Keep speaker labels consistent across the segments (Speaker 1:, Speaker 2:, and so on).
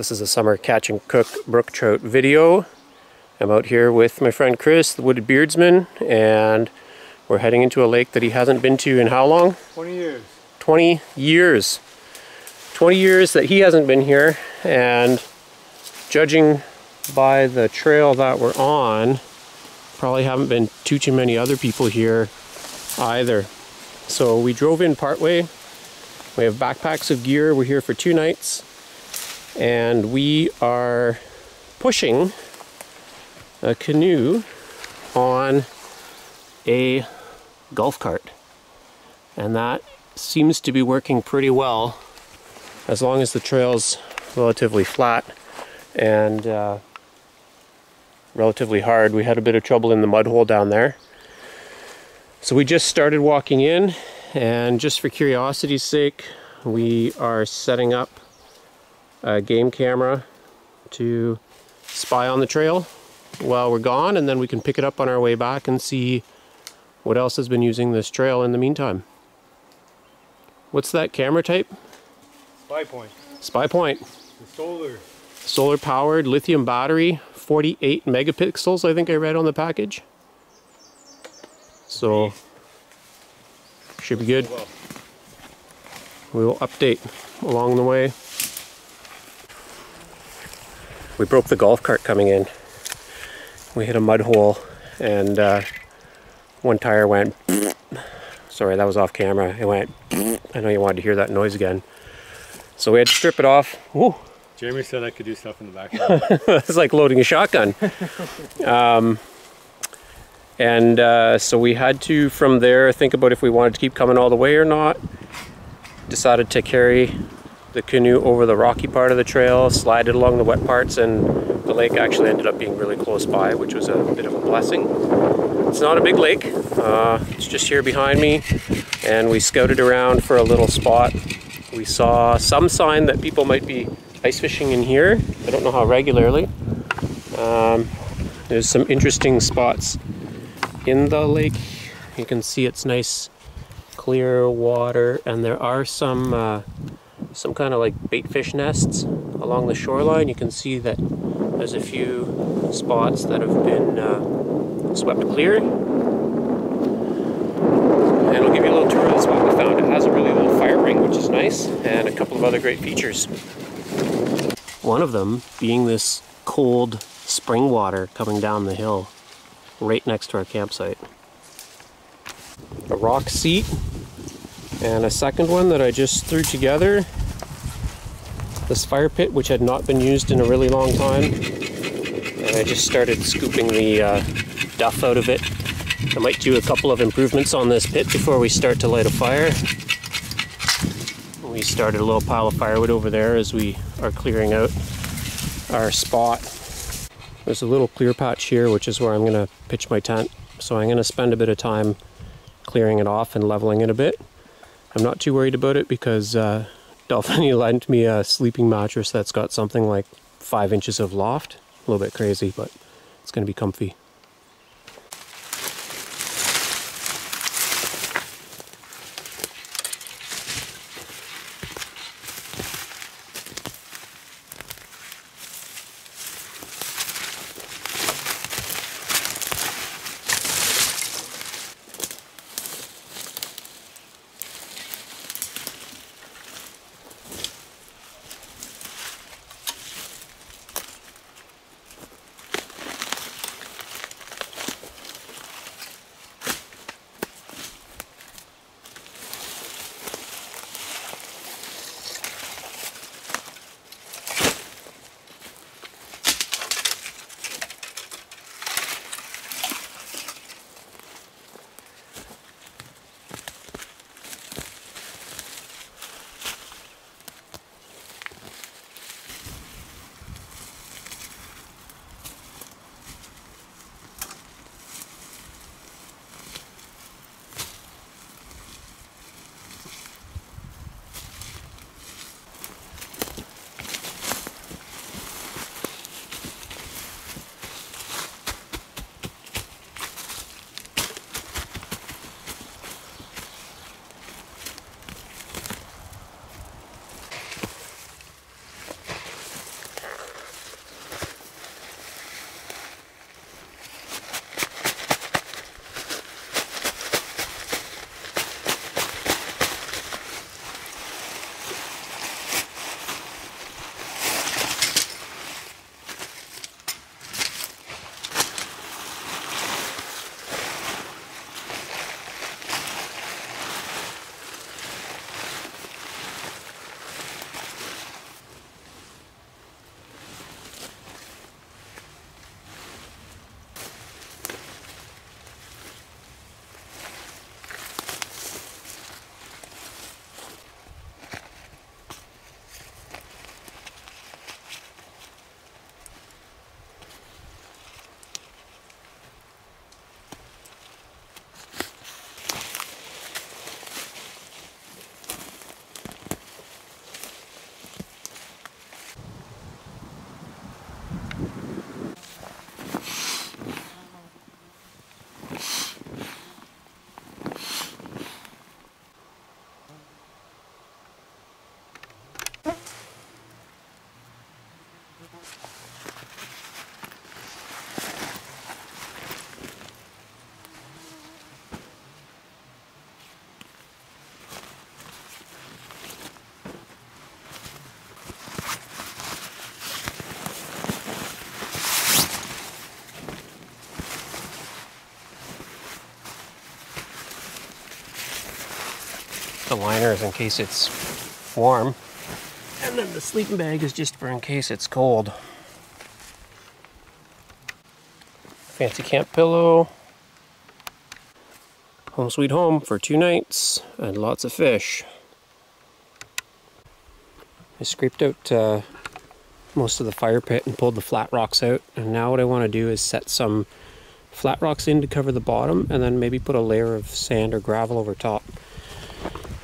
Speaker 1: This is a summer catch and cook brook trout video. I'm out here with my friend Chris, the Wooded Beardsman, and we're heading into a lake that he hasn't been to in how long?
Speaker 2: 20 years.
Speaker 1: 20 years. 20 years that he hasn't been here, and judging by the trail that we're on, probably haven't been too many other people here either. So we drove in partway. We have backpacks of gear. We're here for 2 nights. And we are pushing a canoe on a golf cart. And that seems to be working pretty well as long as the trail's relatively flat and relatively hard. We had a bit of trouble in the mud hole down there. So we just started walking in, and just for curiosity's sake, we are setting up a game camera to spy on the trail while we're gone, and then we can pick it up on our way back and see what else has been using this trail in the meantime. What's that camera type?
Speaker 2: Spy Point.
Speaker 1: Spy Point.
Speaker 2: The solar.
Speaker 1: Solar powered, lithium battery, 48 megapixels I think I read on the package. So should be good. We will update along the way. We broke the golf cart coming in. We hit a mud hole, and one tire went. Sorry, that was off camera. It went. I know you wanted to hear that noise again. So we had to strip it off. Woo.
Speaker 2: Jeremy said I could do stuff in the background.
Speaker 1: It's like loading a shotgun. So we had to, from there, think about if we wanted to keep coming all the way or not. Decided to carry the canoe over the rocky part of the trail, slide it along the wet parts, and the lake actually ended up being really close by, which was a bit of a blessing. It's not a big lake. It's just here behind me, and we scouted around for a little spot. We saw some sign that people might be ice fishing in here. I don't know how regularly. There's some interesting spots in the lake. You can see it's nice clear water, and there are some kind of like bait fish nests along the shoreline. You can see that there's a few spots that have been swept clear. And I'll give you a little tour of the spot we found. It has a really little fire ring, which is nice, and a couple of other great features. One of them being this cold spring water coming down the hill right next to our campsite. A rock seat, and a second one that I just threw together. This fire pit, which had not been used in a really long time. And I just started scooping the duff out of it. I might do a couple of improvements on this pit before we start to light a fire. We started a little pile of firewood over there as we are clearing out our spot. There's a little clear patch here, which is where I'm going to pitch my tent. So I'm going to spend a bit of time clearing it off and leveling it a bit. I'm not too worried about it because Dolphiny lent me a sleeping mattress that's got something like 5 inches of loft. A little bit crazy, but it's going to be comfy. The liner is in case it's warm, and then the sleeping bag is just for in case it's cold. Fancy camp pillow. Home sweet home for 2 nights and lots of fish. I scraped out most of the fire pit and pulled the flat rocks out, and now what I want to do is set some flat rocks in to cover the bottom and then maybe put a layer of sand or gravel over top.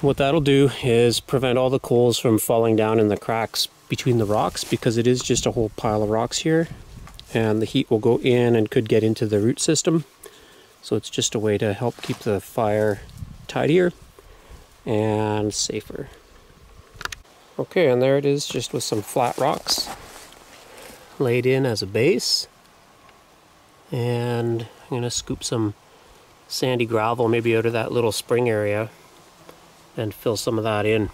Speaker 1: What that'll do is prevent all the coals from falling down in the cracks between the rocks, because it is just a whole pile of rocks here, and the heat will go in and could get into the root system. So it's just a way to help keep the fire tidier and safer. Okay, and there it is, just with some flat rocks laid in as a base. And I'm going to scoop some sandy gravel maybe out of that little spring area and fill some of that in.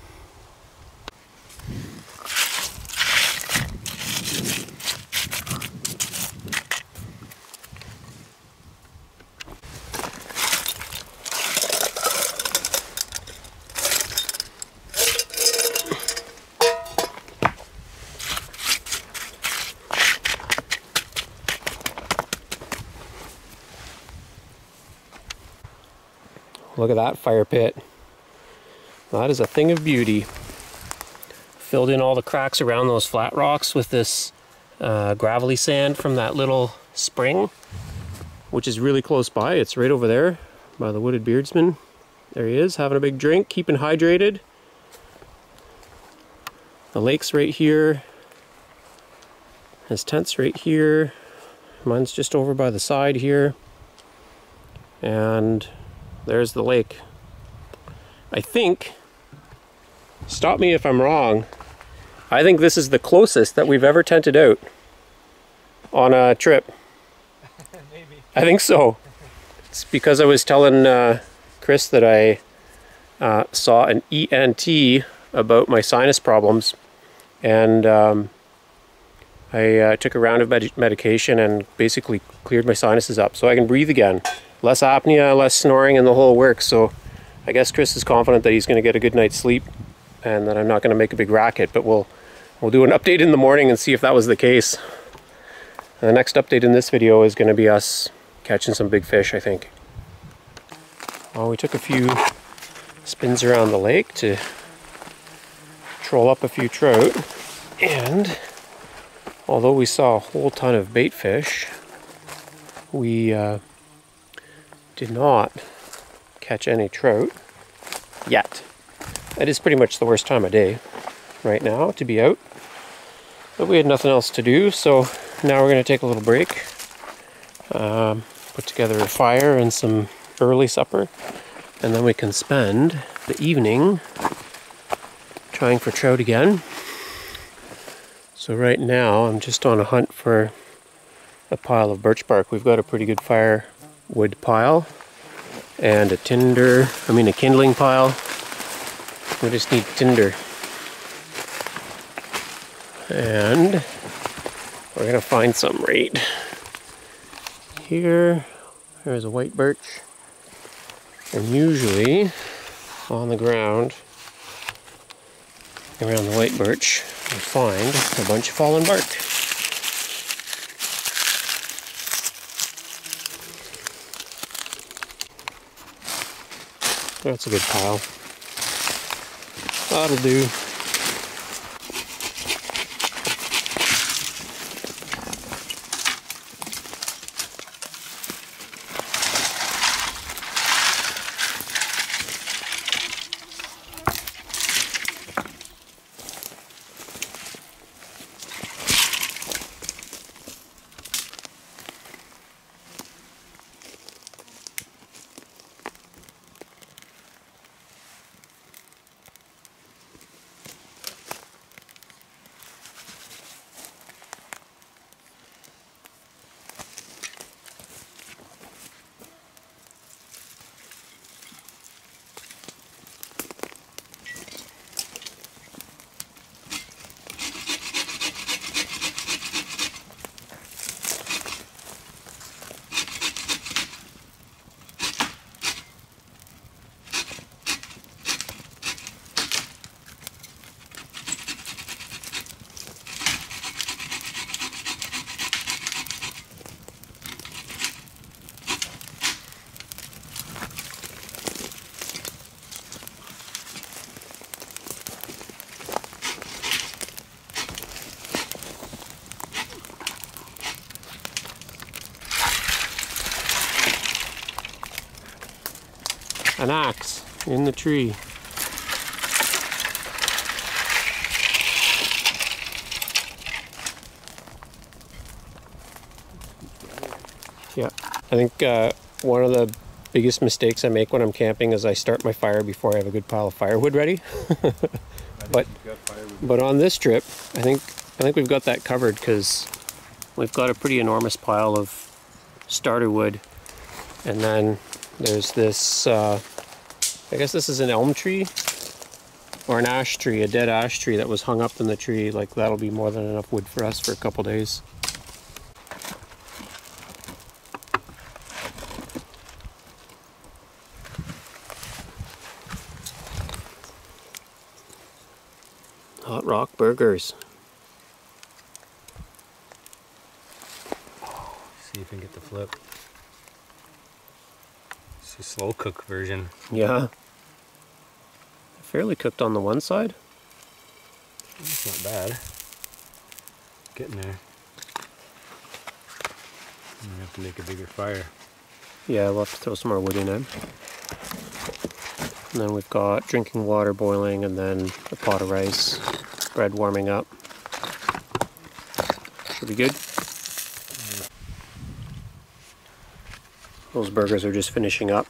Speaker 1: Look at that fire pit. That is a thing of beauty. Filled in all the cracks around those flat rocks with this gravelly sand from that little spring, which is really close by. It's right over there by the Wooded Beardsman. There he is, having a big drink, keeping hydrated. The lake's right here. His tent's right here. Mine's just over by the side here. And there's the lake. I think, stop me if I'm wrong, I think this is the closest that we've ever tented out on a trip.
Speaker 2: Maybe.
Speaker 1: I think so. It's because I was telling Chris that I saw an ENT about my sinus problems, and I took a round of medication and basically cleared my sinuses up so I can breathe again. Less apnea, less snoring, and the whole works. So I guess Chris is confident that he's going to get a good night's sleep and that I'm not going to make a big racket, but we'll do an update in the morning and see if that was the case. And the next update in this video is going to be us catching some big fish, I think. Well, we took a few spins around the lake to troll up a few trout, and although we saw a whole ton of bait fish, we did not catch any trout yet. It is pretty much the worst time of day right now to be out, but we had nothing else to do, so now we're going to take a little break, put together a fire and some early supper, and then we can spend the evening trying for trout again. So right now I'm just on a hunt for a pile of birch bark. We've got a pretty good firewood pile and a kindling pile. We just need tinder. And we're gonna find some right here. There's a white birch. And usually on the ground around the white birch we find a bunch of fallen bark. That's a good pile. That'll do. an axe in the tree. Yeah, I think one of the biggest mistakes I make when I'm camping is I start my fire before I have a good pile of firewood ready. But on this trip, I think we've got that covered because we've got a pretty enormous pile of starter wood, and then there's this. I guess this is an elm tree or an ash tree, a dead ash tree that was hung up in the tree. Like that'll be more than enough wood for us for a couple days. Hot rock burgers.
Speaker 2: See if we can get the flip. It's a slow cook version.
Speaker 1: Yeah. Fairly cooked on the one side.
Speaker 2: It's not bad. Getting there. I'm gonna have to make a bigger fire.
Speaker 1: Yeah, we'll have to throw some more wood in it. And then we've got drinking water boiling, and then a pot of rice, bread warming up. Should be good. Those burgers are just finishing up.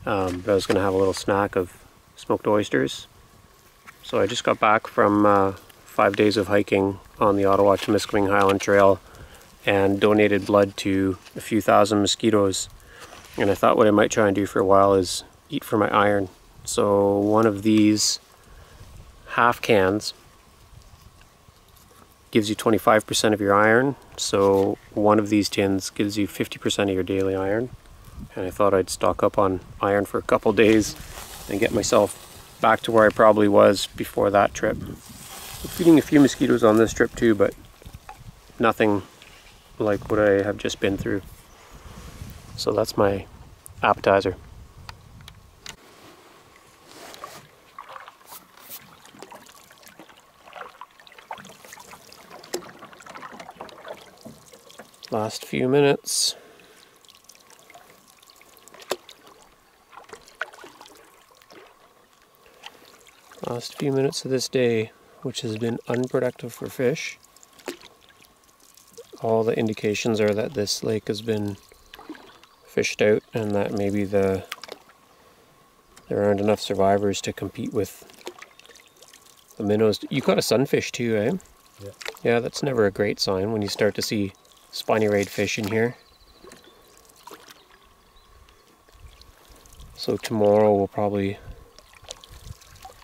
Speaker 1: But I was going to have a little snack of smoked oysters. So I just got back from 5 days of hiking on the Ottawa-Temiskaming Highland Trail and donated blood to a few thousand mosquitoes. And I thought what I might try and do for a while is eat for my iron. So one of these half cans gives you 25% of your iron. So one of these tins gives you 50% of your daily iron. And I thought I'd stock up on iron for a couple days and get myself back to where I probably was before that trip. I'm feeding a few mosquitoes on this trip too, but nothing like what I have just been through. So that's my appetizer. Last few minutes. Last few minutes of this day, which has been unproductive for fish. All the indications are that this lake has been fished out and that maybe there aren't enough survivors to compete with the minnows. You caught a sunfish too, eh?
Speaker 2: Yeah.
Speaker 1: Yeah, that's never a great sign when you start to see spiny rayed fish in here. So tomorrow we'll probably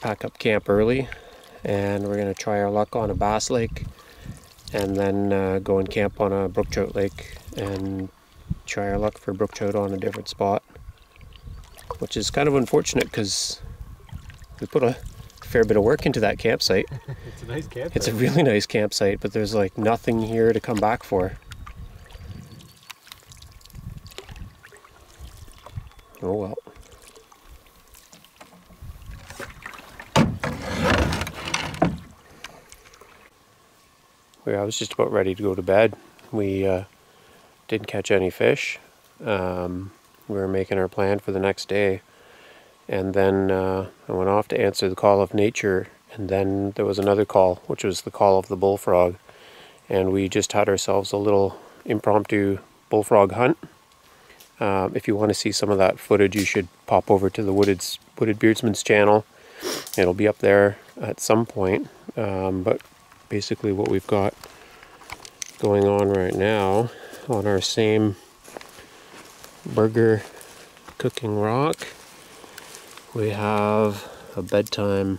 Speaker 1: pack up camp early and we're going to try our luck on a bass lake, and then go and camp on a brook trout lake and try our luck for brook trout on a different spot, which is kind of unfortunate because we put a fair bit of work into that campsite.
Speaker 2: It's a nice campsite.
Speaker 1: It's a really nice campsite, but there's like nothing here to come back for. Oh well. I was just about ready to go to bed. We didn't catch any fish. We were making our plan for the next day, and then I went off to answer the call of nature, and then there was another call, which was the call of the bullfrog, and we just had ourselves a little impromptu bullfrog hunt. If you want to see some of that footage, you should pop over to the Wooded Beardsman's channel. It'll be up there at some point, but basically what we've got going on right now on our same burger cooking rock, we have a bedtime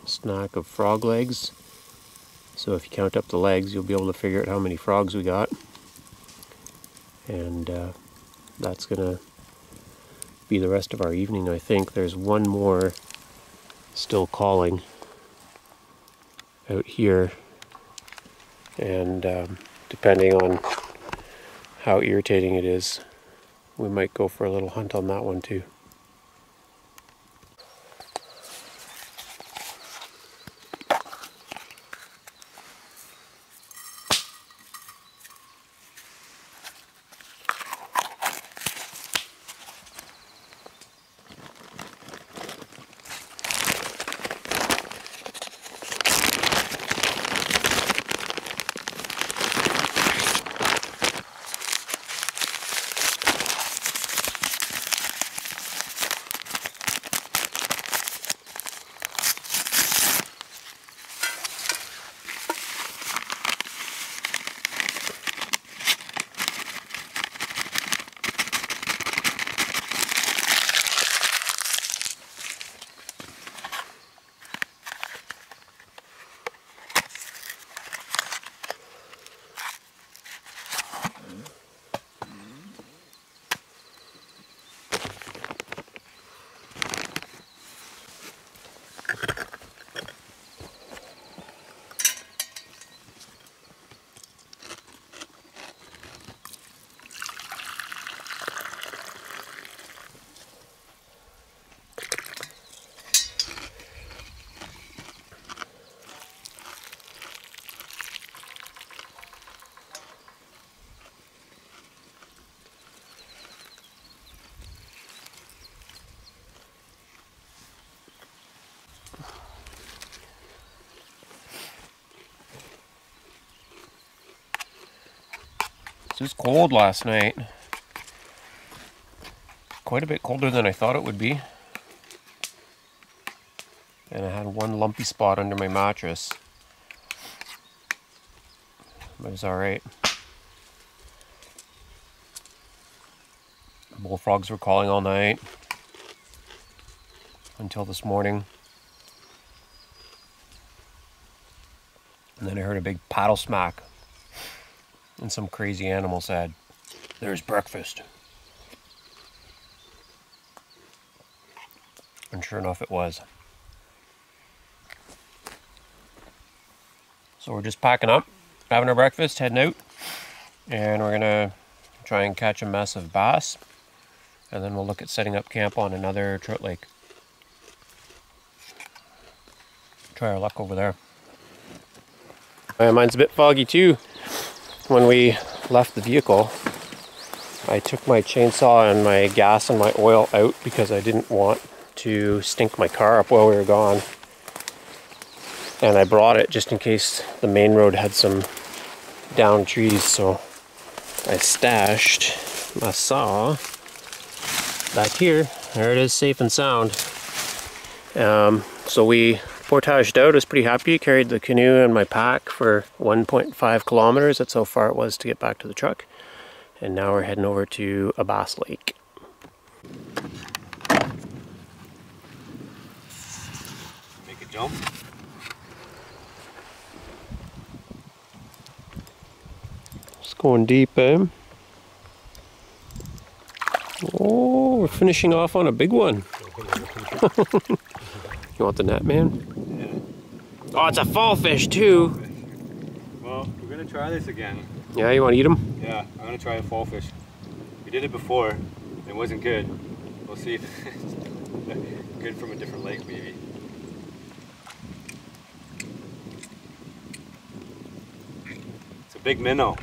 Speaker 1: snack of frog legs. So if you count up the legs, you'll be able to figure out how many frogs we got. And that's gonna be the rest of our evening, I think. There's one more still calling out here, and depending on how irritating it is, we might go for a little hunt on that one too. was cold last night. Quite a bit colder than I thought it would be. And I had one lumpy spot under my mattress. But it was alright. Bullfrogs were calling all night until this morning. And then I heard a big paddle smack. And some crazy animal said, "There's breakfast." And sure enough it was. So we're just packing up, having our breakfast, heading out. And we're gonna try and catch a mess of bass. And then we'll look at setting up camp on another trout lake. Try our luck over there. Mine's a bit foggy too. When we left the vehicle, I took my chainsaw and my gas and my oil out because I didn't want to stink my car up while we were gone. And I brought it just in case the main road had some downed trees, so I stashed my saw back here. There it is, safe and sound. So we portaged out. I was pretty happy. Carried the canoe and my pack for 1.5 kilometers. That's how far it was to get back to the truck. And now we're heading over to a bass lake.
Speaker 2: Make a jump.
Speaker 1: Just going deep, eh? Oh, we're finishing off on a big one. You want the net, man? Yeah. Oh, it's a fall fish too.
Speaker 2: Well, we're gonna try this again.
Speaker 1: Yeah, you want to eat them?
Speaker 2: Yeah, I'm gonna try a fall fish. We did it before. It wasn't good. We'll see if it's good from a different lake, maybe. It's a big minnow.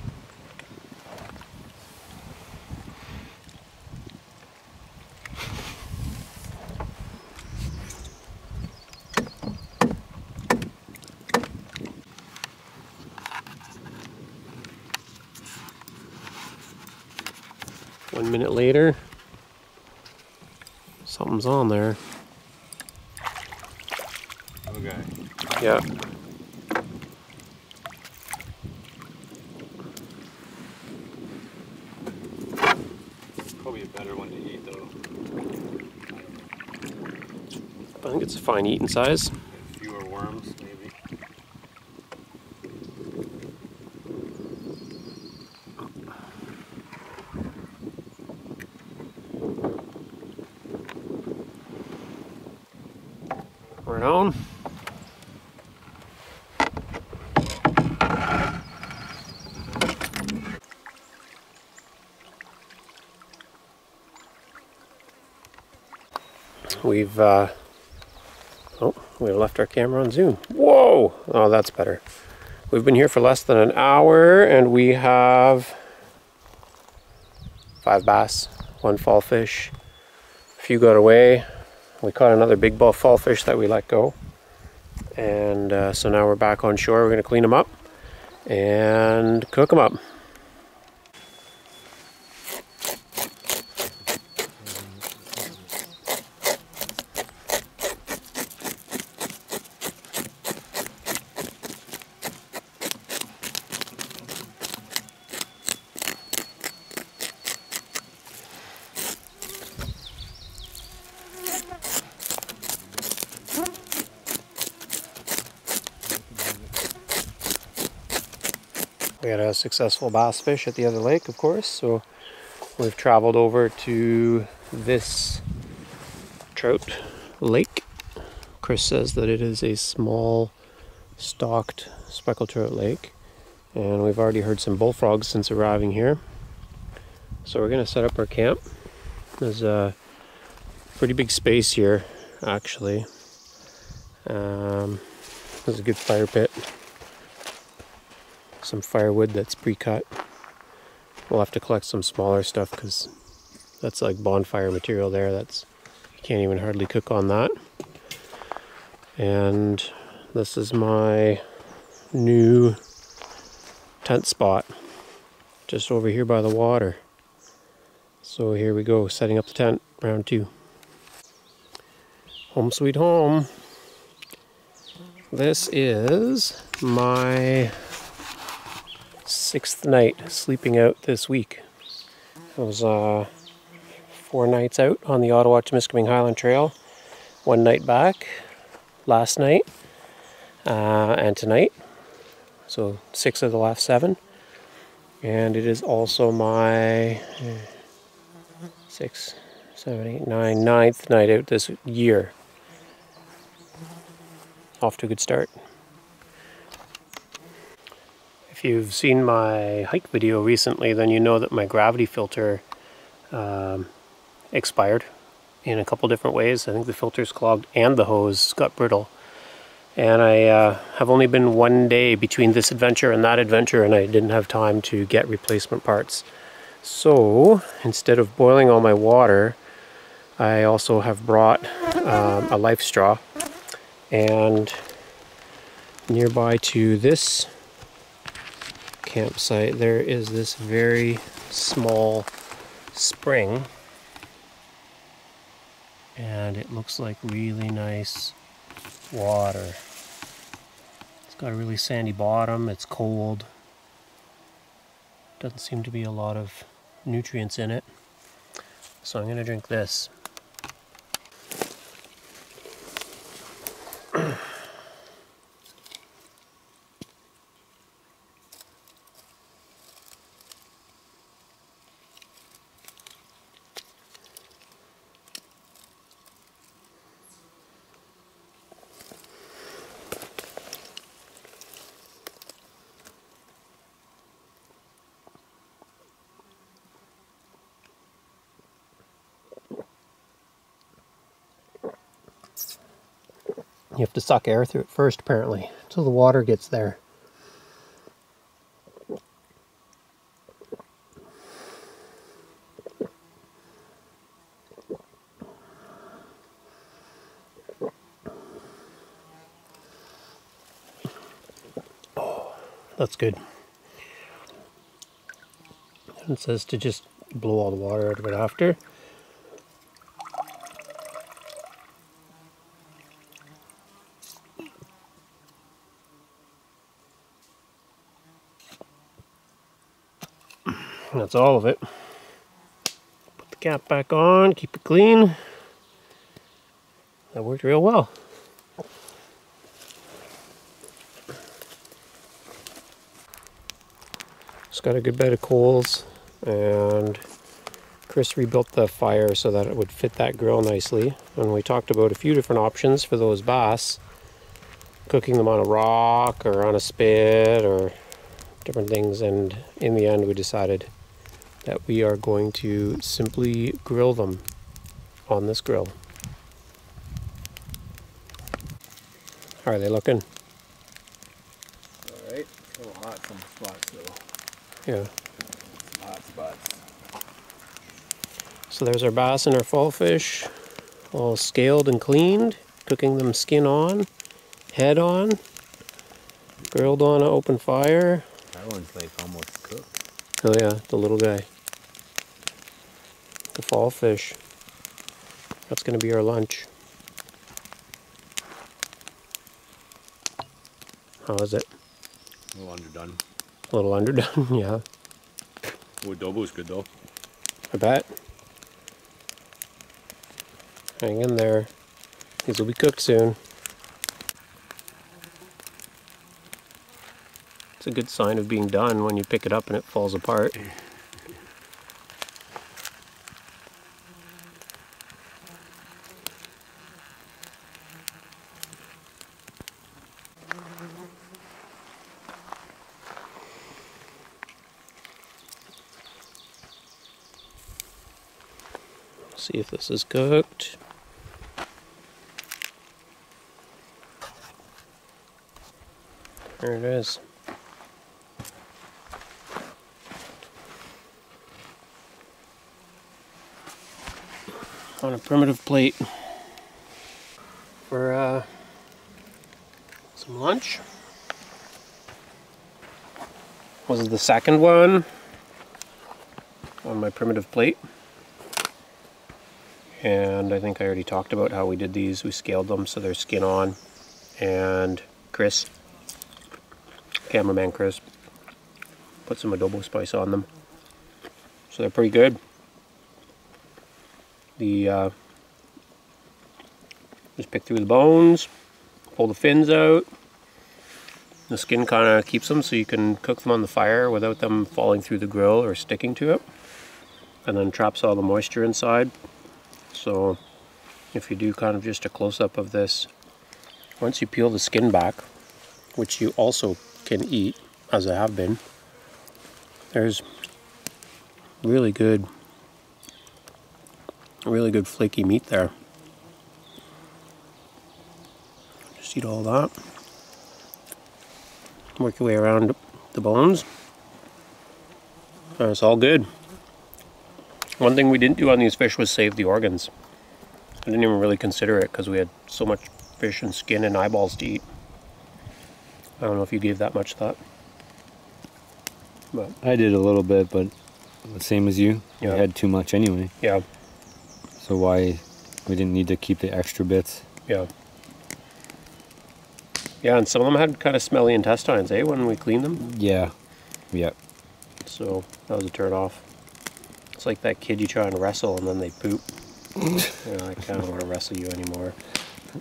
Speaker 1: One minute later, something's on there.
Speaker 2: Okay.
Speaker 1: Yeah.
Speaker 2: Probably a better one to eat though.
Speaker 1: I think it's a fine eating size.
Speaker 2: Fewer worms, maybe.
Speaker 1: Right on. We left our camera on zoom. Whoa! Oh, that's better. We've been here for less than an hour and we have 5 bass, 1 fall fish. A few got away. We caught another big fall fish that we let go. And so now we're back on shore. We're going to clean them up and cook them up. We had a successful bass fish at the other lake, of course, so we've traveled over to this trout lake. Chris says that it is a small stocked speckled trout lake, and we've already heard some bullfrogs since arriving here. So we're going to set up our camp. There's a pretty big space here, actually. There's a good fire pit. Some firewood that's pre-cut. We'll have to collect some smaller stuff because that's like bonfire material there. That's, you can't even hardly cook on that. And this is my new tent spot. just over here by the water. So here we go, setting up the tent, round 2. Home sweet home. This is my 6th night sleeping out this week. It was 4 nights out on the Ottawa-Temiskaming Highland Trail. 1 night back last night and tonight. So 6 of the last 7. And it is also my 6, 7, 8, 9, 9th night out this year. Off to a good start. If you've seen my hike video recently, then you know that my gravity filter expired in a couple different ways. I think the filter's clogged and the hose got brittle. And I have only been 1 day between this adventure and that adventure, and I didn't have time to get replacement parts. So instead of boiling all my water, I also have brought a life straw. And nearby to this campsite, there is this very small spring. And it looks like really nice water. It's got a really sandy bottom, it's cold. Doesn't seem to be a lot of nutrients in it. So I'm going to drink this. You have to suck air through it first, apparently, until the water gets there. Oh, that's good. And it says to just blow all the water out of it after. And that's all of it. Put the cap back on, keep it clean. That worked real well. Just got a good bed of coals, and Chris rebuilt the fire so that it would fit that grill nicely. And we talked about a few different options for those bass. Cooking them on a rock or on a spit or different things, and in the end we decided that we are going to simply grill them on this grill. How are they looking?
Speaker 2: Alright, a little hot some spots though.
Speaker 1: Yeah.
Speaker 2: Some hot spots.
Speaker 1: So there's our bass and our fall fish, all scaled and cleaned, cooking them skin on, head on, grilled on an open fire.
Speaker 2: That one's like almost cooked.
Speaker 1: Oh yeah, the little guy. The fall fish. That's going to be our lunch. How is it?
Speaker 2: A little underdone.
Speaker 1: A little underdone, yeah.
Speaker 2: Oh, adobo's good though.
Speaker 1: I bet. Hang in there. These will be cooked soon. It's a good sign of being done when you pick it up and it falls apart. See if this is cooked. There it is. On a primitive plate for some lunch. Was it the second one? on my primitive plate. And I think I already talked about how we did these. We scaled them so they're skin on. And Chris, cameraman Chris, put some adobo spice on them. So they're pretty good. Just pick through the bones, pull the fins out. The skin kind of keeps them so you can cook them on the fire without them falling through the grill or sticking to it. And then traps all the moisture inside. So if you do kind of just a close-up of this, once you peel the skin back, which you also can eat, as I have been, there's really good flaky meat there. Just eat all that. Work your way around the bones. And it's all good. One thing we didn't do on these fish was save the organs. I didn't even really consider it because we had so much fish and skin and eyeballs to eat. I don't know if you gave that much thought. But
Speaker 2: I did a little bit, but the same as you.
Speaker 1: Yeah.
Speaker 2: I had too much anyway.
Speaker 1: Yeah.
Speaker 2: So why we didn't need to keep the extra bits.
Speaker 1: Yeah. Yeah, and some of them had kind of smelly intestines, eh, when we cleaned them?
Speaker 2: Yeah. Yeah.
Speaker 1: So that was a turn off. It's like that kid you try and wrestle and then they poop. You know, I kind of want to wrestle you anymore.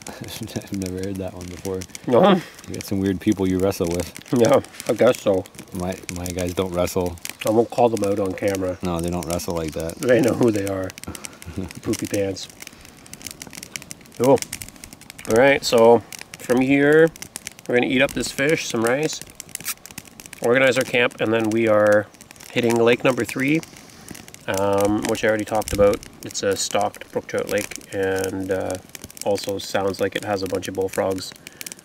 Speaker 2: I've never heard that one before.
Speaker 1: No?
Speaker 2: You got some weird people you wrestle with.
Speaker 1: Yeah, I guess so.
Speaker 2: My guys don't wrestle.
Speaker 1: I won't call them out on camera.
Speaker 2: No, they don't wrestle like that.
Speaker 1: They know who they are. Poopy pants. Cool. Alright, so from here, we're going to eat up this fish, some rice, organize our camp, and then we are hitting lake number 3, which I already talked about. It's a stocked brook trout lake, and also sounds like it has a bunch of bullfrogs,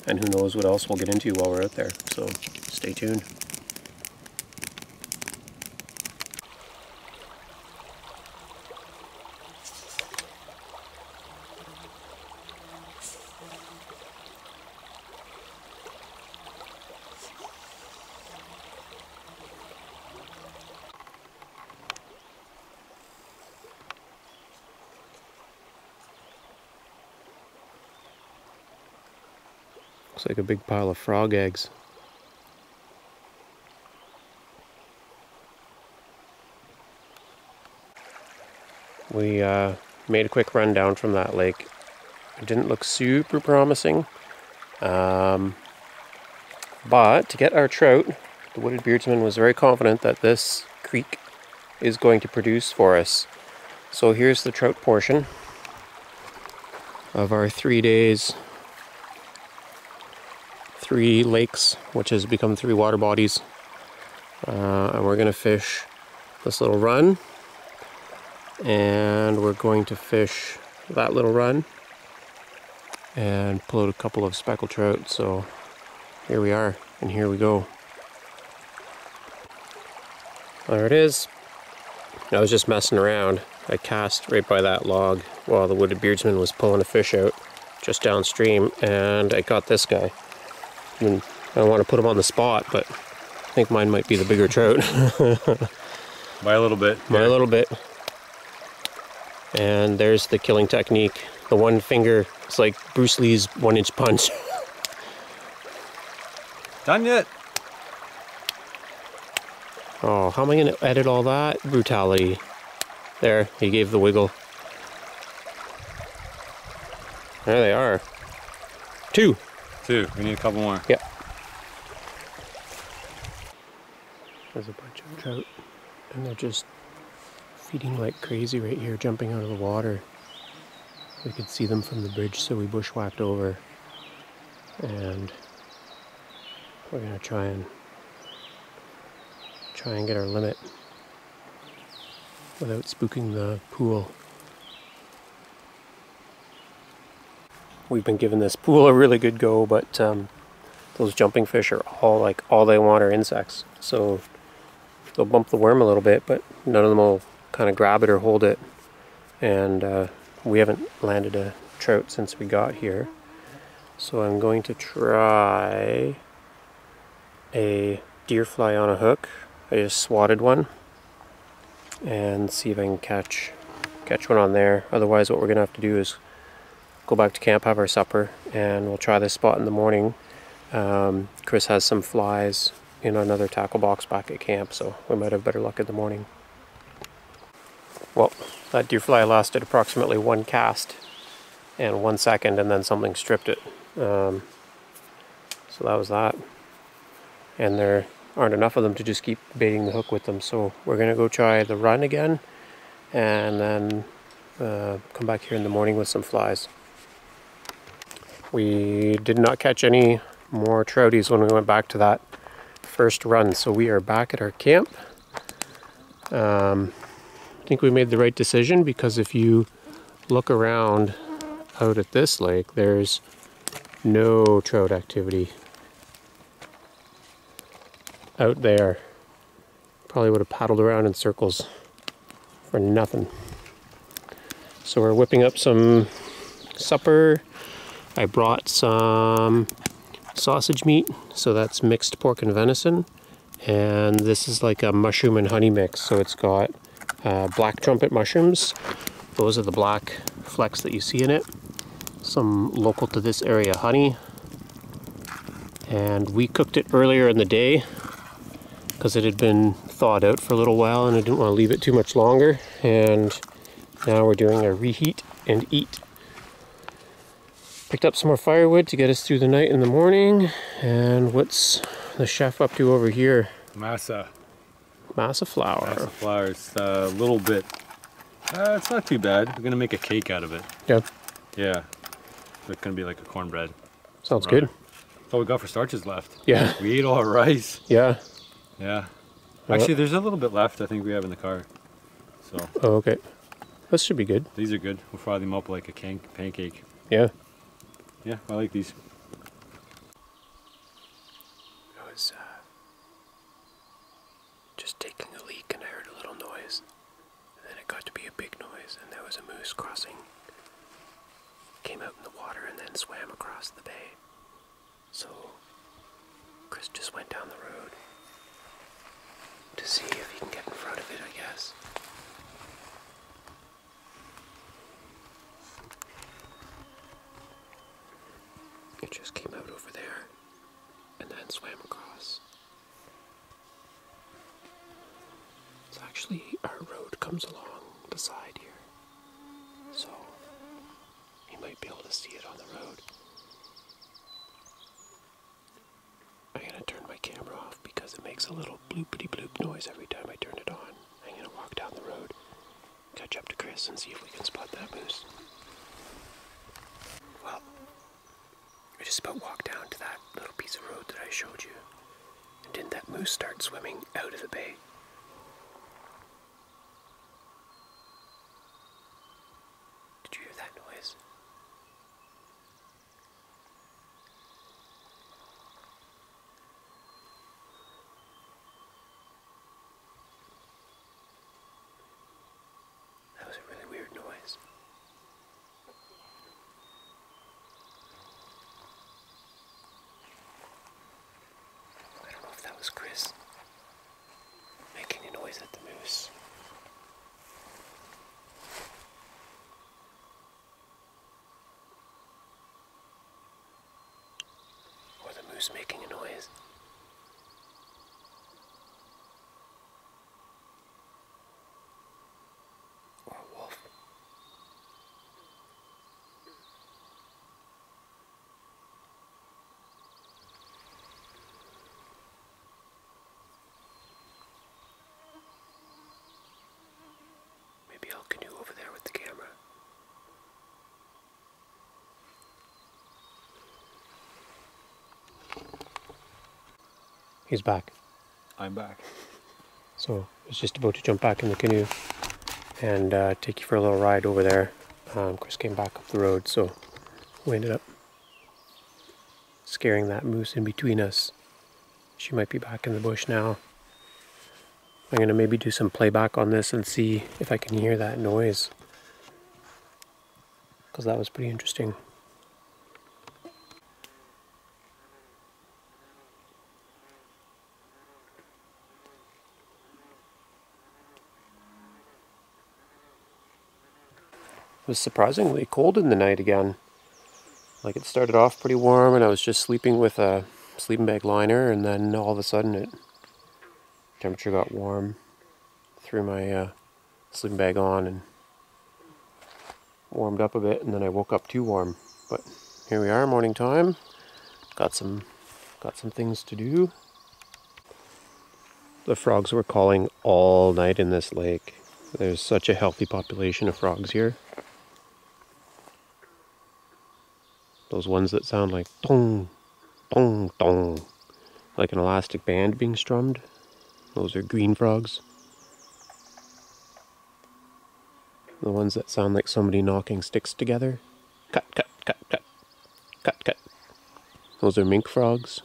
Speaker 1: and who knows what else we'll get into while we're out there. So stay tuned. Looks like a big pile of frog eggs. We made a quick run down from that lake. It didn't look super promising. But to get our trout, the Wooded Beardsman was very confident that this creek is going to produce for us. So here's the trout portion of our 3 days, 3 lakes, which has become 3 water bodies. And we're going to fish this little run, and we're going to fish that little run and pull out a couple of speckled trout. So here we are, and here we go. There it is. I was just messing around. I cast right by that log while the Wooded Beardsman was pulling a fish out just downstream, and I got this guy. I mean, I don't want to put him on the spot, but I think mine might be the bigger trout.
Speaker 2: By a little bit.
Speaker 1: By a little bit. And there's the killing technique. The one finger, it's like Bruce Lee's 1-inch punch.
Speaker 2: Done yet?
Speaker 1: Oh, how am I going to edit all that brutality? There, he gave the wiggle. There they are. 2.
Speaker 2: 2. We need a couple more.
Speaker 1: Yep. There's a bunch of trout, and they're just feeding like crazy right here, jumping out of the water. We could see them from the bridge, so we bushwhacked over, and we're gonna try and get our limit without spooking the pool. We've been giving this pool a really good go, but those jumping fish are all they want are insects. So they'll bump the worm a little bit, but none of them will kind of grab it or hold it. And we haven't landed a trout since we got here. So I'm going to try a deer fly on a hook. I just swatted one. and see if I can catch one on there. Otherwise, what we're gonna have to do is go back to camp, have our supper, and we'll try this spot in the morning. Chris has some flies in another tackle box back at camp, so we might have better luck in the morning. Well, that deer fly lasted approximately 1 cast and 1 second, and then something stripped it. So that was that. And there aren't enough of them to just keep baiting the hook with them, so we're gonna go try the run again, and then come back here in the morning with some flies. We did not catch any more trouties when we went back to that first run, so we are back at our camp. I think we made the right decision, because if you look around out at this lake, there's no trout activity out there. Probably would have paddled around in circles for nothing. So we're whipping up some supper. I brought some sausage meat, so that's mixed pork and venison, and this is like a mushroom and honey mix. So it's got black trumpet mushrooms, those are the black flecks that you see in it, some local to this area honey, and we cooked it earlier in the day because it had been thawed out for a little while and I didn't want to leave it too much longer, and now we're doing a reheat and eat. Picked up some more firewood to get us through the night in the morning. And what's the chef up to over here?
Speaker 2: Masa
Speaker 1: flour.
Speaker 2: Masa flour. It's a little bit. It's not too bad. We're gonna make a cake out of it.
Speaker 1: Yeah.
Speaker 2: Yeah. It's gonna be like a cornbread.
Speaker 1: Sounds good.
Speaker 2: That's all we got for starches left.
Speaker 1: Yeah.
Speaker 2: We ate all our rice.
Speaker 1: Yeah.
Speaker 2: Yeah. Actually, there's a little bit left. I think we have in the car. So.
Speaker 1: Oh, okay. This should be good.
Speaker 2: These are good. We'll fry them up like a pancake.
Speaker 1: Yeah.
Speaker 2: Yeah, I like these.
Speaker 1: I was just taking a leak and I heard a little noise. And then it got to be a big noise, and there was a moose crossing. Came out in the water and then swam across the bay. So Chris just went down the road to see if he can get in front of it, I guess. It just came out over there and then swam across. It's actually, our road comes along the side here, so you might be able to see it on the road. I'm gonna turn my camera off because it makes a little bloopity bloop noise every time I turn it on. I'm gonna walk down the road, catch up to Chris, and see if we can spot that moose. Well, I just about walked down to that little piece of road that I showed you. And didn't that moose start swimming out of the bay? Did you hear that noise? That was a really weird noise. I don't know if that was Chris making a noise at the moose. Or the moose making a noise. Or a wolf. Maybe I'll canoe over there with the camera. He's back.
Speaker 2: I'm back.
Speaker 1: So I was just about to jump back in the canoe and take you for a little ride over there. Chris came back up the road, so we ended up scaring that moose in between us. She might be back in the bush now. I'm going to maybe do some playback on this and see if I can hear that noise, because that was pretty interesting. was surprisingly cold in the night again. Like, it started off pretty warm and I was just sleeping with a sleeping bag liner, and then all of a sudden temperature got warm. Threw my sleeping bag on and warmed up a bit, and then I woke up too warm. But here we are, morning time. Got some things to do. The frogs were calling all night in this lake. There's such a healthy population of frogs here. Those ones that sound like tong, tong, tong, like an elastic band being strummed. Those are green frogs. The ones that sound like somebody knocking sticks together. Cut, cut, cut, cut, cut, cut. Those are mink frogs.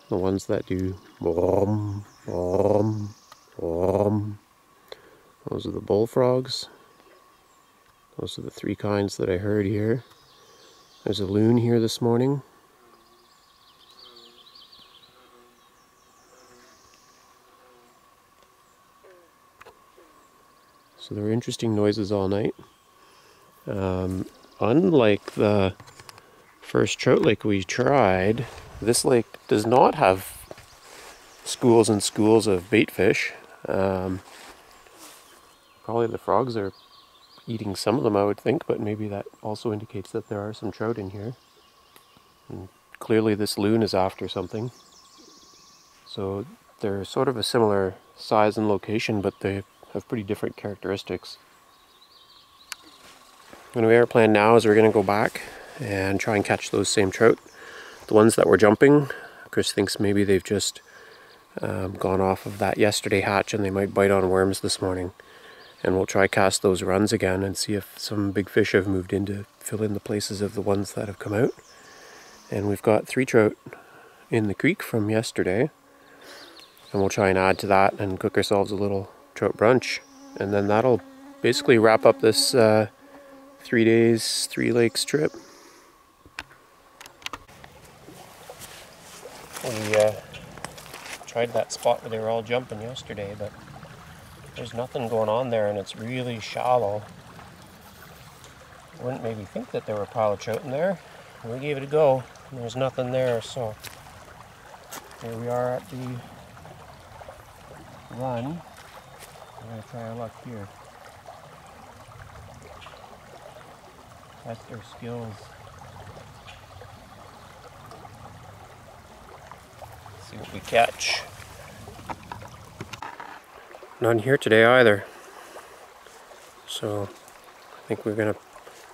Speaker 1: The ones that do brom, brom, brom. Those are the bullfrogs. Those are the three kinds that I heard here. There's a loon here this morning. So there were interesting noises all night. Unlike the first trout lake we tried, this lake does not have schools and schools of bait fish. Probably the frogs are eating some of them, I would think, but maybe that also indicates that there are some trout in here. And clearly this loon is after something. So they're sort of a similar size and location, but they have pretty different characteristics. Anyway, our plan now is we're going to go back and try and catch those same trout. The ones that were jumping, Chris thinks maybe they've just gone off of that yesterday hatch and they might bite on worms this morning. And we'll try cast those runs again and see if some big fish have moved in to fill in the places of the ones that have come out. And we've got 3 trout in the creek from yesterday. And we'll try and add to that and cook ourselves a little trout brunch. And then that'll basically wrap up this 3 days, 3 lakes trip. We tried that spot where they were all jumping yesterday, but there's nothing going on there and it's really shallow. Wouldn't maybe think that there were a pile of trout in there. We gave it a go and there's nothing there, so here we are at the run. We're going to try our luck here. Test our skills. See what we catch. None here today either. So I think we're going to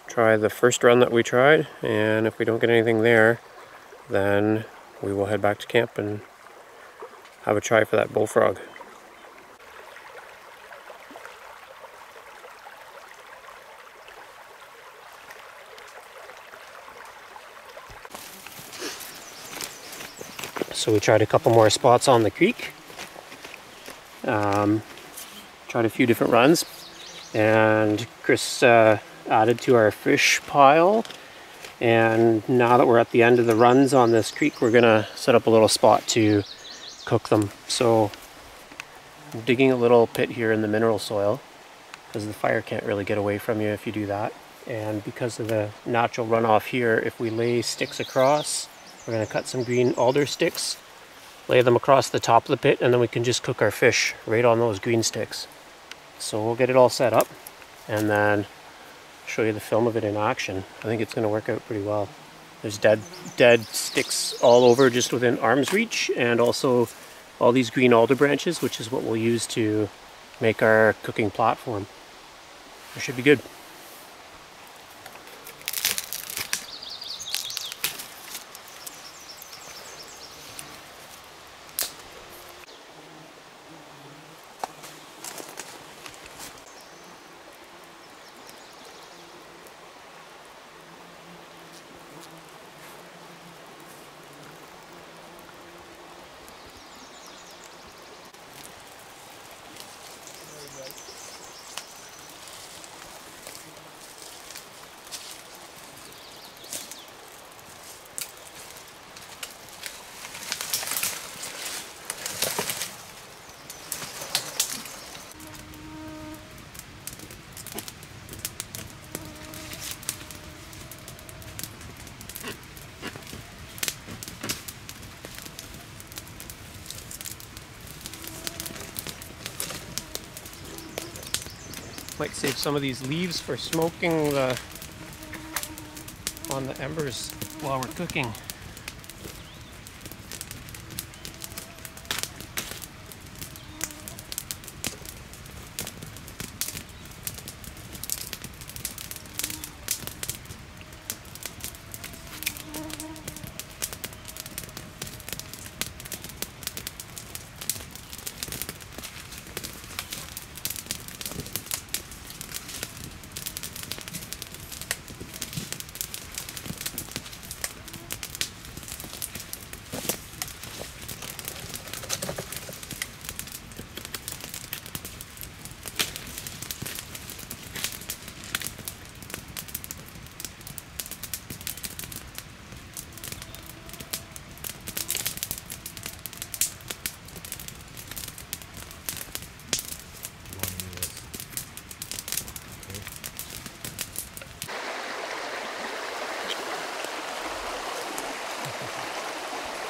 Speaker 1: try the first run that we tried, and if we don't get anything there, then we will head back to camp and have a try for that bullfrog. So we tried a couple more spots on the creek. Tried a few different runs, and Chris added to our fish pile. And now that we're at the end of the runs on this creek, we're gonna set up a little spot to cook them. So I'm digging a little pit here in the mineral soil because the fire can't really get away from you if you do that. And because of the natural runoff here, if we lay sticks across, we're going to cut some green alder sticks, lay them across the top of the pit, and then we can just cook our fish right on those green sticks. So we'll get it all set up and then show you the film of it in action. I think it's going to work out pretty well. There's dead sticks all over just within arm's reach, and also all these green alder branches, which is what we'll use to make our cooking platform. It should be good. Might save some of these leaves for smoking on the embers while we're cooking.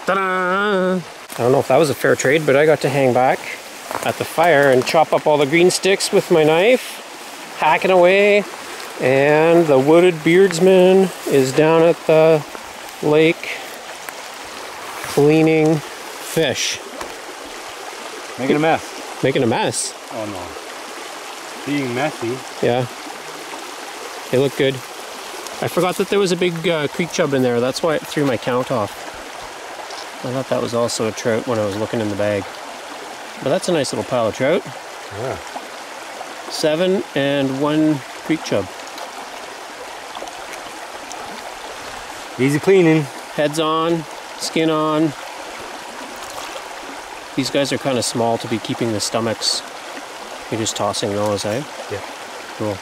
Speaker 1: Ta-da! I don't know if that was a fair trade, but I got to hang back at the fire and chop up all the green sticks with my knife, hacking away, and the Wooded Beardsman is down at the lake cleaning fish.
Speaker 2: Making a mess.
Speaker 1: Making a mess?
Speaker 2: Oh no. Being messy.
Speaker 1: Yeah. They look good. I forgot that there was a big creek chub in there. That's why it threw my count off. I thought that was also a trout when I was looking in the bag. But that's a nice little pile of trout.
Speaker 2: Yeah.
Speaker 1: 7 and 1 creek chub.
Speaker 2: Easy cleaning.
Speaker 1: Heads on, skin on. These guys are kind of small to be keeping the stomachs. You're just tossing those, eh?
Speaker 2: Yeah.
Speaker 1: Cool.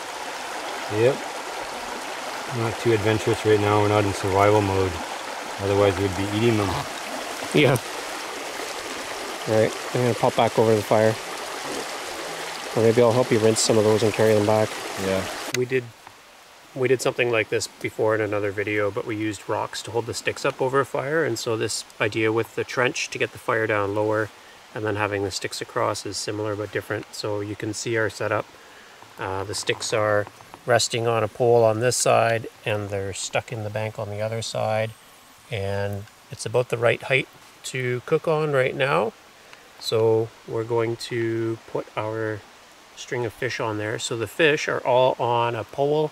Speaker 2: Yep. Not too adventurous right now. We're not in survival mode. Otherwise we'd be eating them.
Speaker 1: Yeah. Alright, I'm going to pop back over to the fire. Or maybe I'll help you rinse some of those and carry them back.
Speaker 2: Yeah.
Speaker 1: We did something like this before in another video, but we used rocks to hold the sticks up over a fire, and so this idea with the trench to get the fire down lower and then having the sticks across is similar but different. So you can see our setup. The sticks are resting on a pole on this side and they're stuck in the bank on the other side, and it's about the right height to cook on right now. So we're going to put our string of fish on there. So the fish are all on a pole,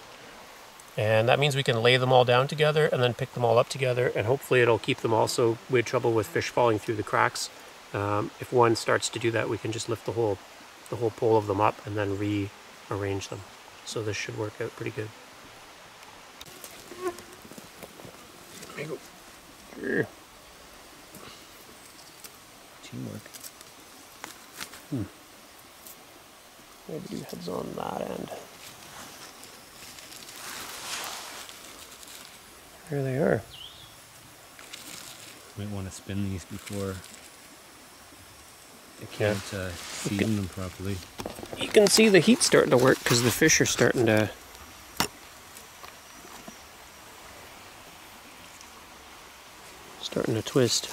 Speaker 1: and that means we can lay them all down together and then pick them all up together, and hopefully it'll keep them also. We had trouble with fish falling through the cracks. If one starts to do that, we can just lift the whole pole of them up and then rearrange them. So this should work out pretty good. There you go. Teamwork. Maybe do heads on that end. There they are.
Speaker 2: Might want to spin these before I can't season them properly.
Speaker 1: You can see the heat starting to work because the fish are starting to twist.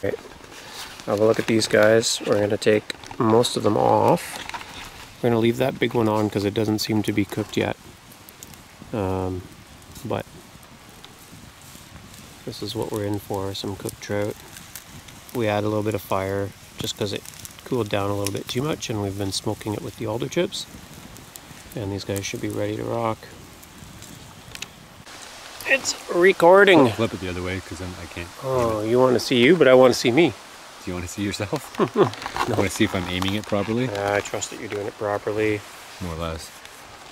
Speaker 1: Okay, have a look at these guys. We're going to take most of them off. We're going to leave that big one on because it doesn't seem to be cooked yet. But this is what we're in for, some cooked trout. We add a little bit of fire just because it cooled down a little bit too much, and we've been smoking it with the alder chips. And these guys should be ready to rock. It's recording.
Speaker 2: I'll flip it the other way because then I can't.
Speaker 1: Oh, you want to see you, but I want to see me.
Speaker 2: Do you want to see yourself? No. I want to see if I'm aiming it properly.
Speaker 1: I trust that you're doing it properly.
Speaker 2: More or less.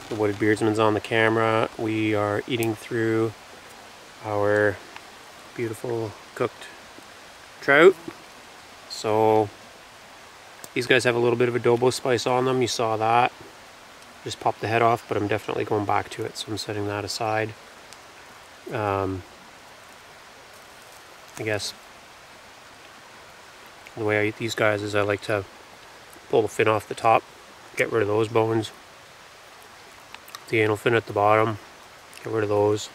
Speaker 1: The Wooded Beardsman's on the camera. We are eating through our beautiful cooked trout. So These guys have a little bit of adobo spice on them, you saw that. Just popped the head off, but I'm definitely going back to it, so I'm setting that aside. I guess the way I eat these guys is I like to pull the fin off the top, get rid of those bones. The anal fin at the bottom, get rid of those.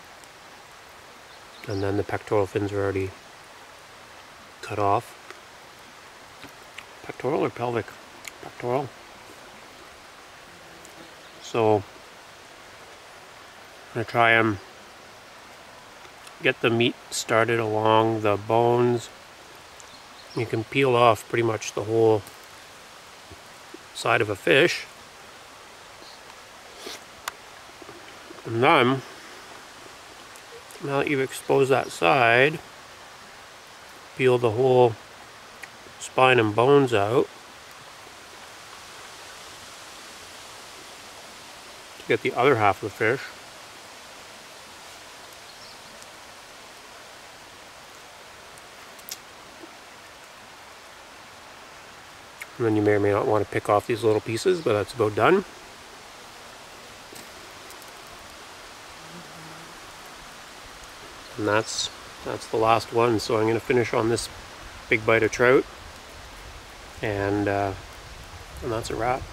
Speaker 1: And then the pectoral fins are already cut off. Pectoral or pelvic? Pectoral. So I'm going to try and get the meat started along the bones. You can peel off pretty much the whole side of a fish. And then, now that you've exposed that side, peel the whole spine and bones out to get the other half of the fish. And then you may or may not want to pick off these little pieces, but that's about done. And that's the last one, so I'm going to finish on this big bite of trout, and that's a wrap.